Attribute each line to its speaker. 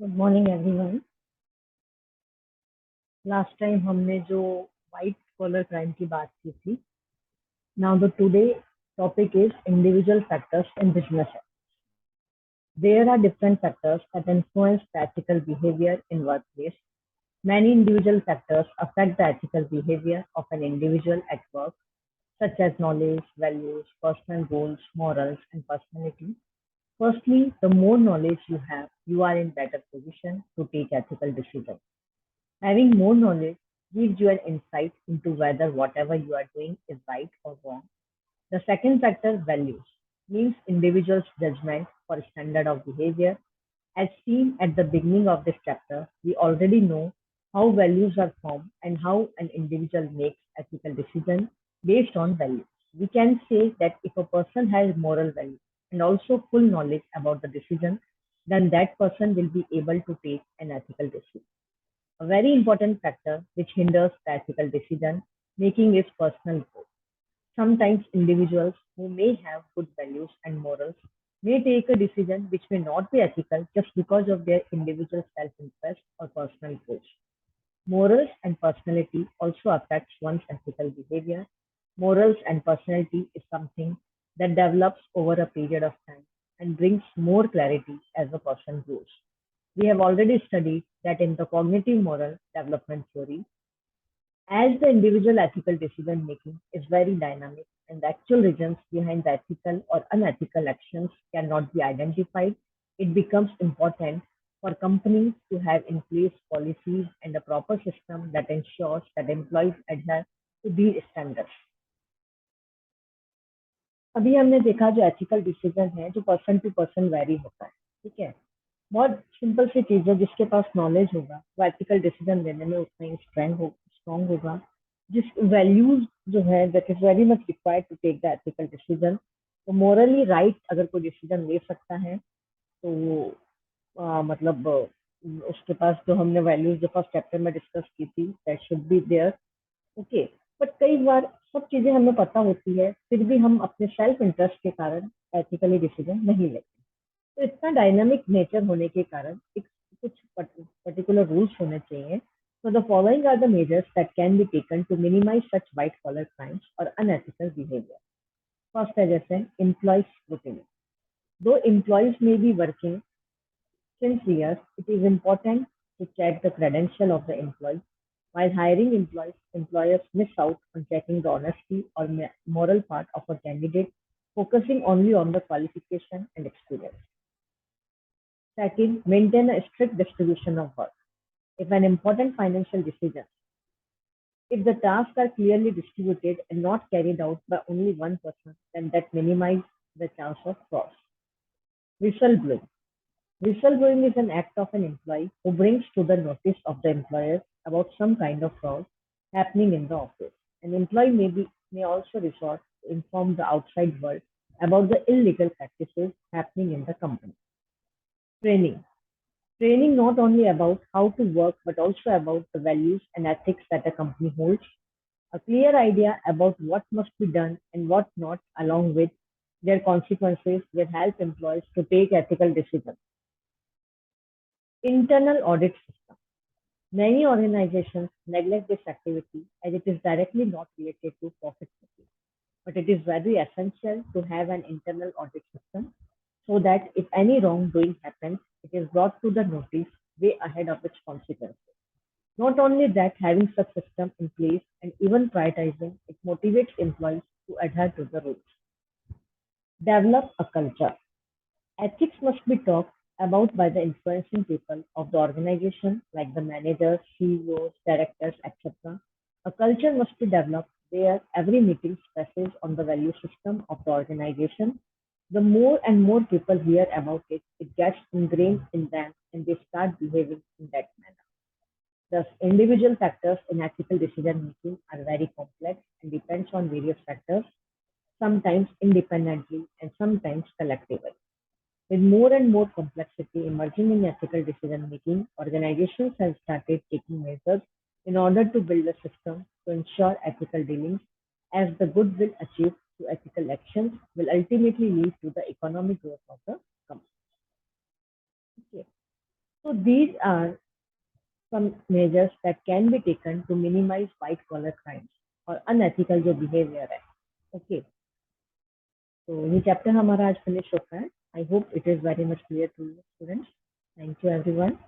Speaker 1: Good morning everyone. Last time हमने जो white collar crime की बात की थी, now the today topic is individual factors in business. There are different factors that influence the ethical behavior in workplace. Many individual factors affect the ethical behavior of an individual at work, such as knowledge, values, personal goals, morals, and personality. Firstly, the more knowledge you have, you are in better position to take ethical decisions. Having more knowledge gives you an insight into whether whatever you are doing is right or wrong. The second factor, values, means individuals' judgment for standard of behavior. As seen at the beginning of this chapter, we already know how values are formed and how an individual makes ethical decisions based on values. We can say that if a person has moral values and also full knowledge about the decision, then that person will be able to take an ethical decision. A very important factor which hinders the ethical decision making is personal growth. Sometimes individuals who may have good values and morals may take a decision which may not be ethical just because of their individual self-interest or personal growth. Morals and personality also affects one's ethical behavior. Morals and personality is something that develops over a period of time and brings more clarity as a person grows. We have already studied that in the cognitive moral development theory, as the individual ethical decision making is very dynamic and the actual reasons behind the ethical or unethical actions cannot be identified, it becomes important for companies to have in place policies and a proper system that ensures that employees adhere to these standards. अभी हमने देखा जो ethical decision है जो person to person very होता है, ठीक है। बहुत सिंपल सी चीज है, जिसके पास नॉलेज होगा वो एथिकल डिसीजन लेने में उतना ही स्ट्रांग होगा। जिस वैल्यूज जो है that is very much required to take the ethical decision, तो मोरली राइट अगर कोई डिसीजन ले सकता है तो वो मतलब उसके पास जो हमने वैल्यूज जो फर्स्ट चैप्टर में डिस्कस की थी that should be there. Okay, but कई बार सब चीजें हमें पता होती है फिर भी हम अपने सेल्फ इंटरेस्ट के कारण एथिकली डिसीजन नहीं लेते। तो इतना डायनामिक नेचर होने के कारण एक कुछ पर्टिकुलर रूल्स होने चाहिए। So the following are the measures that can be taken to minimize such white collar crimes or unethical behavior. First है जैसे employee scrutiny. Though employees may be working since years, it is important to check the credential of the employee. While hiring employees, employers miss out on checking the honesty or moral part of a candidate, focusing only on the qualification and experience. Second, maintain a strict distribution of work. If an important financial decision, if the tasks are clearly distributed and not carried out by only one person, then that minimizes the chance of fraud. Whistleblowing. Whistleblowing is an act of an employee who brings to the notice of the employer about some kind of fraud happening in the office. An employee may also resort to inform the outside world about the illegal practices happening in the company. Training. Training not only about how to work but also about the values and ethics that a company holds. A clear idea about what must be done and what not, along with their consequences, will help employees to take ethical decisions. Internal audit system. Many organizations neglect this activity as it is directly not related to profit making, but it is very essential to have an internal audit system so that if any wrongdoing happens, it is brought to the notice way ahead of its consequences. Not only that, having such system in place and even prioritizing it motivates employees to adhere to the rules. Develop a culture. Ethics must be talked about by the influencing people of the organization, like the managers, CEOs, directors, etc. A culture must be developed where every meeting stresses on the value system of the organization. The more and more people hear about it, it gets ingrained in them and they start behaving in that manner. Thus, individual factors in ethical decision making are very complex and depends on various factors, sometimes independently and sometimes collectively. With more and more complexity emerging in ethical decision making, organizations have started taking measures in order to build a system to ensure ethical dealings, as the goodwill achieved through ethical actions will ultimately lead to the economic growth of the company. Okay. So these are some measures that can be taken to minimize white collar crimes और unethical जो behavior है. Okay, so ये chapter हमारा आज finish होता है. I hope it is very much clear to you students. Thank you everyone.